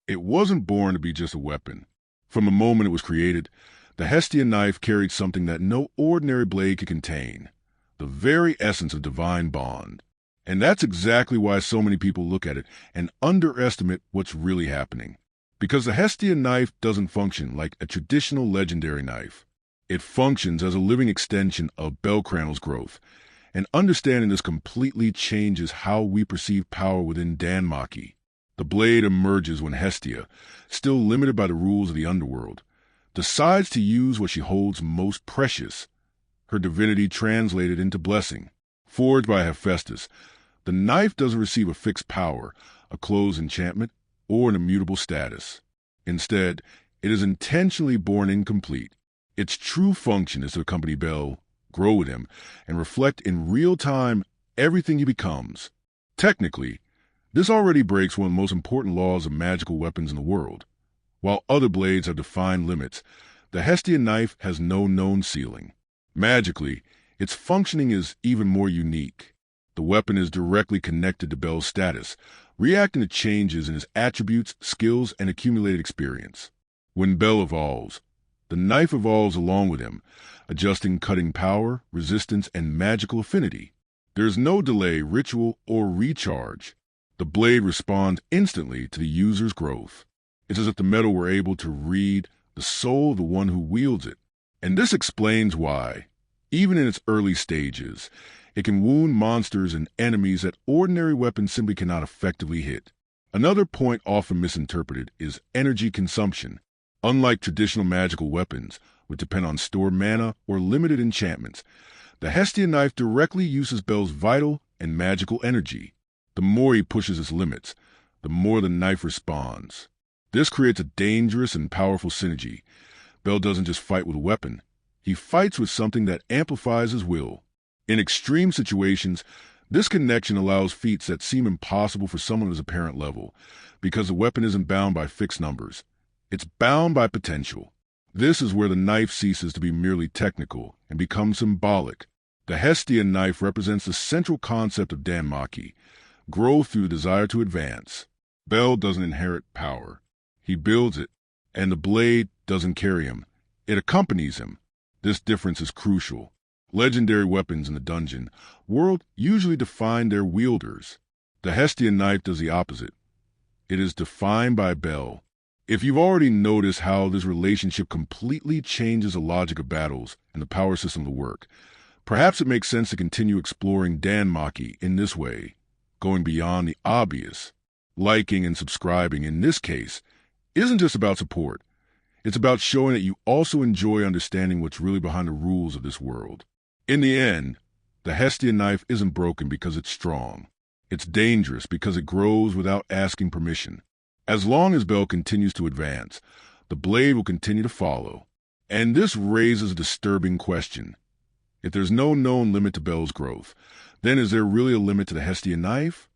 It wasn't born to be just a weapon. From the moment it was created, the Hestia knife carried something that no ordinary blade could contain, the very essence of divine bond. And that's exactly why so many people look at it and underestimate what's really happening. Because the Hestia knife doesn't function like a traditional legendary knife. It functions as a living extension of Bell Cranel's growth. And understanding this completely changes how we perceive power within DanMachi. The blade emerges when Hestia, still limited by the rules of the underworld, decides to use what she holds most precious, her divinity translated into blessing. Forged by Hephaestus, the knife doesn't receive a fixed power, a closed enchantment, or an immutable status. Instead, it is intentionally born incomplete. Its true function is to accompany Bell, grow with him, and reflect in real time everything he becomes. Technically, this already breaks one of the most important laws of magical weapons in the world. While other blades have defined limits, the Hestia knife has no known ceiling. Magically, its functioning is even more unique. The weapon is directly connected to Bell's status, reacting to changes in his attributes, skills, and accumulated experience. When Bell evolves, the knife evolves along with him, adjusting cutting power, resistance, and magical affinity. There's no delay, ritual, or recharge. The blade responds instantly to the user's growth. It's as if the metal were able to read the soul of the one who wields it. And this explains why, even in its early stages, it can wound monsters and enemies that ordinary weapons simply cannot effectively hit. Another point often misinterpreted is energy consumption. Unlike traditional magical weapons, which depend on stored mana or limited enchantments, the Hestia knife directly uses Bell's vital and magical energy. The more he pushes its limits, the more the knife responds. This creates a dangerous and powerful synergy. Bell doesn't just fight with a weapon. He fights with something that amplifies his will. In extreme situations, this connection allows feats that seem impossible for someone at his apparent level, because the weapon isn't bound by fixed numbers. It's bound by potential. This is where the knife ceases to be merely technical and becomes symbolic. The Hestia knife represents the central concept of DanMachi, growth through the desire to advance. Bell doesn't inherit power. He builds it, and the blade doesn't carry him. It accompanies him. This difference is crucial. Legendary weapons in the dungeon world usually define their wielders. The Hestia knife does the opposite. It is defined by Bell. If you've already noticed how this relationship completely changes the logic of battles and the power system of the work, perhaps it makes sense to continue exploring DanMachi in this way, going beyond the obvious. Liking and subscribing, in this case, isn't just about support. It's about showing that you also enjoy understanding what's really behind the rules of this world. In the end, the Hestia knife isn't broken because it's strong. It's dangerous because it grows without asking permission. As long as Bell continues to advance, the blade will continue to follow. And this raises a disturbing question. If there's no known limit to Bell's growth, then is there really a limit to the Hestia knife?